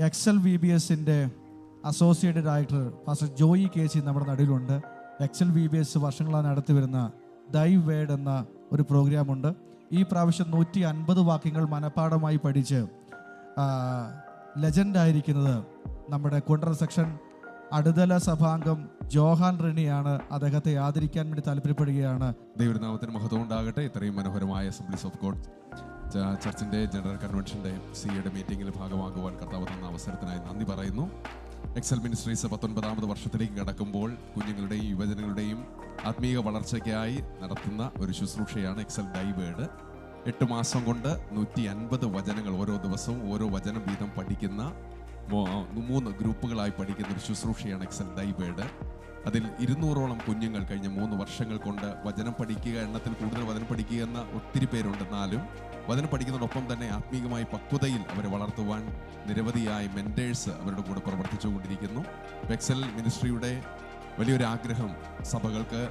Excel VBSൻ്റെ associate director pastor Joy KC നമ്മുടെ നടുവിലുണ്ട്. എക്സൽ VBS വർഷങ്ങളാണ് നടത്തി വരുന്ന ദൈവ് വേഡ് എന്ന ഒരു പ്രോഗ്രാമുണ്ട്. ഈ പ്രാവശ്യം 150 വാക്യങ്ങൾ മനഃപ്പാഠമായി പഠിച്ച് ലെജൻഡായിരിക്കുന്നത് നമ്മുടെ കുണ്ടറ സെക്ഷൻ അടുതല സഭാംഗം ജോഹാൻ റെനിയാണ്. അദ്ദേഹത്തെ ആദരിക്കാൻ വേണ്ടി താല്പര്യപ്പെടുകയാണ്. ദൈവനാമത്തിന് മഹത്വം ഉണ്ടാകട്ടെ. ഇത്രയും മനോഹരമായ അസംബ്ലീസ് ഓഫ് ഗോഡ് ചർച്ചിൻ്റെ ജനറൽ കൺവെൻഷൻ്റെ സിയുടെ മീറ്റിംഗിൽ ഭാഗമാകുവാൻ കർത്താവ് തന്ന അവസരത്തിനായി നന്ദി പറയുന്നു. എക്സൽ മിനിസ്ട്രീസ് 19ാമത് വർഷത്തിലേക്ക് കടക്കുമ്പോൾ കുഞ്ഞുങ്ങളുടെയും യുവജനങ്ങളുടെയും ആത്മീയ വളർച്ചയ്ക്കായി നടത്തുന്ന ഒരു ശുശ്രൂഷയാണ് എക്സൽ ഡൈവേഡ്. 8 മാസം കൊണ്ട് 150 വചനങ്ങൾ ഓരോ ദിവസവും ഓരോ വചനം വീതം പഠിക്കുന്ന 3 ഗ്രൂപ്പുകളായി പഠിക്കുന്ന ഒരു ശുശ്രൂഷയാണ് എക്സൽ ഡൈവേഡ്. അതിൽ 200ഓളം കുഞ്ഞുങ്ങൾ കഴിഞ്ഞ 3 വർഷങ്ങൾ കൊണ്ട് വചനം പഠിക്കുക, എണ്ണത്തിൽ കൂടുതൽ വചനം പഠിക്കുക എന്ന ഒത്തിരി പേരുണ്ടെന്നാലും വചനം പഠിക്കുന്നതോടൊപ്പം തന്നെ ആത്മീയമായി പക്വതയിൽ അവരെ വളർത്തുവാൻ നിരവധിയായ മെൻറ്റേഴ്സ് അവരുടെ കൂടെ പ്രവർത്തിച്ചുകൊണ്ടിരിക്കുന്നു. എക്സൽ മിനിസ്ട്രിയുടെ വലിയൊരു ആഗ്രഹം സഭകൾക്ക്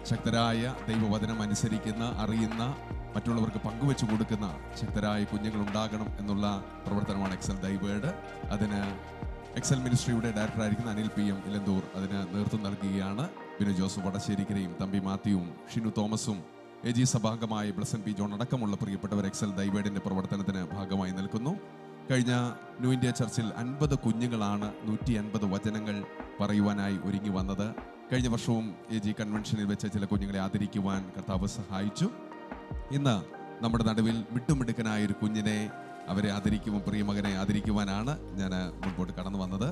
ശക്തരായ ദൈവവചനം അനുസരിക്കുന്ന, അറിയുന്ന, മറ്റുള്ളവർക്ക് പങ്കുവെച്ചു കൊടുക്കുന്ന ശക്തരായ കുഞ്ഞുങ്ങൾ ഉണ്ടാകണം എന്നുള്ള പ്രവർത്തനമാണ് എക്സൽ ഡൈവേഡ്. അതിന് എക്സൽ മിനിസ്ട്രിയുടെ ഡയറക്ടറായിരിക്കുന്ന അനിൽ PM ഇലന്തൂർ അതിന് നേതൃത്വം നൽകുകയാണ്. ബിനു ജോസഫ് വടശ്ശേരിക്കരയും തമ്പി മാത്യുവും ഷിനു തോമസും AG സഭാംഗമായ ബ്ലസൻ P ജോൺ അടക്കമുള്ള പ്രിയപ്പെട്ടവർ എക്സൽ ഡൈവേഡിൻ്റെ പ്രവർത്തനത്തിന് ഭാഗമായി നിൽക്കുന്നു. കഴിഞ്ഞ ന്യൂ ഇന്ത്യ ചർച്ചിൽ 50 കുഞ്ഞുങ്ങളാണ് 150 വചനങ്ങൾ പറയുവാനായി ഒരുങ്ങി വന്നത്. കഴിഞ്ഞ വർഷവും AG കൺവെൻഷനിൽ വെച്ച് ചില കുഞ്ഞുങ്ങളെ ആദരിക്കുവാൻ കർത്താവ് സഹായിച്ചു. ഇന്ന് നമ്മുടെ നടുവിൽ മിട്ടുമിടുക്കനായ ഒരു കുഞ്ഞിനെ അവരെ ആദരിക്കുവാൻ, പ്രിയമകനെ ആദരിക്കുവാനാണ് ഞാൻ മുൻപോട്ട് കടന്നു വന്നത്.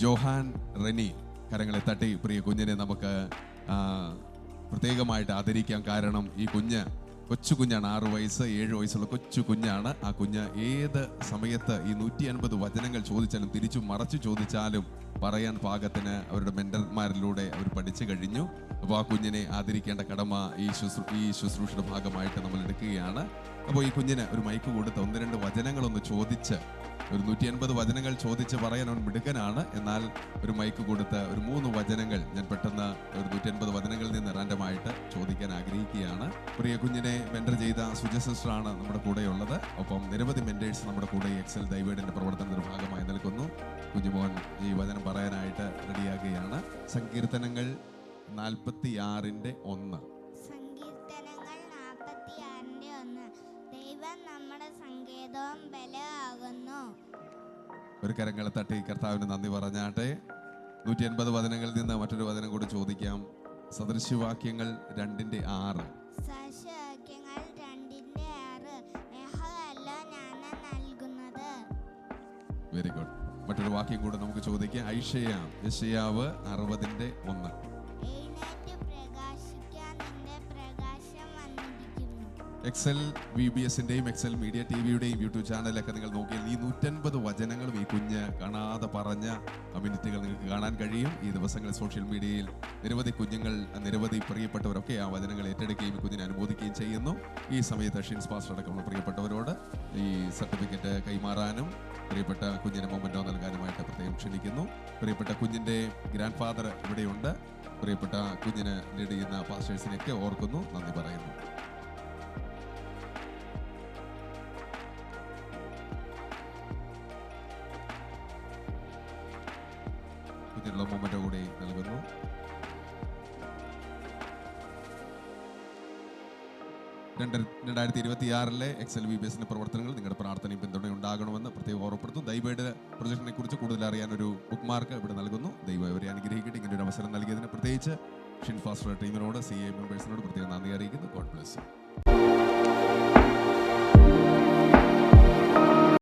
ജോഹാൻ റെനി, കരങ്ങളെ തട്ടി പ്രിയ കുഞ്ഞിനെ നമുക്ക് പ്രത്യേകമായിട്ട് ആദരിക്കാം. കാരണം ഈ കൊച്ചു കുഞ്ഞാണ്, 6 വയസ്സ് 7 വയസ്സുള്ള കൊച്ചു കുഞ്ഞാണ്. ആ കുഞ്ഞ് ഏത് സമയത്ത് ഈ 150 വചനങ്ങൾ ചോദിച്ചാലും തിരിച്ചു മറച്ചു ചോദിച്ചാലും പറയാൻ പാകത്തിന് അവരുടെ മെന്റർമാരിലൂടെ അവർ പഠിച്ചു കഴിഞ്ഞു. അപ്പോൾ ആ കുഞ്ഞിനെ ആദരിക്കേണ്ട കടമ ഈ ശുശ്രൂഷയുടെ ഭാഗമായിട്ട് നമ്മൾ എടുക്കുകയാണ്. അപ്പോൾ ഈ കുഞ്ഞിന് ഒരു മൈക്ക് കൊടുത്ത് 1-2 വചനങ്ങളൊന്ന് ചോദിച്ച്, ഒരു 150 വചനങ്ങൾ ചോദിച്ച് പറയാൻ അവൻ മിടുക്കനാണ്. എന്നാൽ ഒരു മൈക്ക് കൊടുത്ത് ഒരു 3 വചനങ്ങൾ ഞാൻ പെട്ടെന്ന് ഒരു 150 വചനങ്ങളിൽ നിന്ന് റാൻഡമായിട്ട് ചോദിക്കാൻ ആഗ്രഹിക്കുകയാണ്. പ്രിയ കുഞ്ഞിനെ മെന്റർ ചെയ്ത സുജ സിസ്റ്ററാണ് നമ്മുടെ കൂടെയുള്ളത്. ഒപ്പം നിരവധി മെന്റേഴ്സ് നമ്മുടെ കൂടെ എക്സൽ ഡൈവേഡിന്റെ പ്രവർത്തനത്തിന്റെ ഭാഗമായി നിൽക്കുന്നു. കുഞ്ഞുമോൻ ഈ വചനം പറയാനായിട്ട് റെഡിയാകുകയാണ്. സങ്കീർത്തനങ്ങൾ 46:1. സങ്കീർത്തനങ്ങൾ 46:1. ദൈവം നമ്മുടെ സങ്കേതവും ബലമാകുന്നു. ഒരു കരങ്ങളെ തട്ടി കർത്താവിന് നന്ദി പറഞ്ഞാട്ടെ. 150 വചനങ്ങളിൽ നിന്ന് മറ്റൊരു വചനം കൂടി ചോദിക്കാം. സദൃശവാക്യങ്ങൾ 2:6. സദൃശവാക്യങ്ങൾ 2:6. യഹോവയല്ല ജ്ഞാനം നൽകുന്നത്. Very good. മറ്റൊരു വാക്യം കൂടെ നമുക്ക് ചോദിക്കാം. യെശയ്യാവ് 60:1. എക്സൽ VBSൻ്റെയും എക്സൽ മീഡിയ TVയുടെയും യൂട്യൂബ് ചാനലൊക്കെ നിങ്ങൾ നോക്കിയാൽ ഈ 150 വചനങ്ങളും ഈ കുഞ്ഞ് കാണാതെ പറഞ്ഞ മിനിറ്റുകൾ നിങ്ങൾക്ക് കാണാൻ കഴിയും. ഈ ദിവസങ്ങളിൽ സോഷ്യൽ മീഡിയയിൽ നിരവധി കുഞ്ഞുങ്ങൾ, നിരവധി പ്രിയപ്പെട്ടവരൊക്കെ ആ വചനങ്ങൾ ഏറ്റെടുക്കുകയും കുഞ്ഞിനെ അനുമോദിക്കുകയും ചെയ്യുന്നു. ഈ സമയത്ത് ഷിൻസ് പാസ്റ്റർ അടക്കമുള്ള പ്രിയപ്പെട്ടവരോട് ഈ സർട്ടിഫിക്കറ്റ് കൈമാറാനും പ്രിയപ്പെട്ട കുഞ്ഞിന് മൊമെന്റോ നൽകാനുമായിട്ട് പ്രത്യേകം ക്ഷണിക്കുന്നു. പ്രിയപ്പെട്ട കുഞ്ഞിൻ്റെ ഗ്രാൻഡ് ഫാദർ ഇവിടെയുണ്ട്. പ്രിയപ്പെട്ട കുഞ്ഞിന് ലീഡ് ചെയ്യുന്ന പാസ്റ്റേഴ്സിനെയൊക്കെ ഓർക്കുന്നു, നന്ദി പറയുന്നു. കുഞ്ഞിനുള്ള മൊമെന്റോ കൂടി നൽകുന്നു. (2026) എക്സൽ VBSന്റെ പ്രവർത്തനങ്ങൾ നിങ്ങളുടെ പ്രാർത്ഥനയും പിന്തുണയും ഉണ്ടാകണമെന്ന് പ്രത്യേകം ഓർമ്മപ്പെടുത്തുന്നു. ദൈവയുടെ പ്രൊജക്ടിനെ കുറിച്ച് കൂടുതൽ അറിയാൻ ഒരു ബുക്ക് മാർക്ക് ഇവിടെ നൽകുന്നു. ദൈവം അവരെ അനുഗ്രഹിക്കട്ടെ. ഇങ്ങനെ ഒരു അവസരം നൽകിയതിന് പ്രത്യേകിച്ച് ഷിൻ ഫാസ്റ്റർ ടീമിനോട്, CA മെമ്പേഴ്സിനോട് പ്രത്യേകം നന്ദി അറിയിക്കുന്നു. God bless you.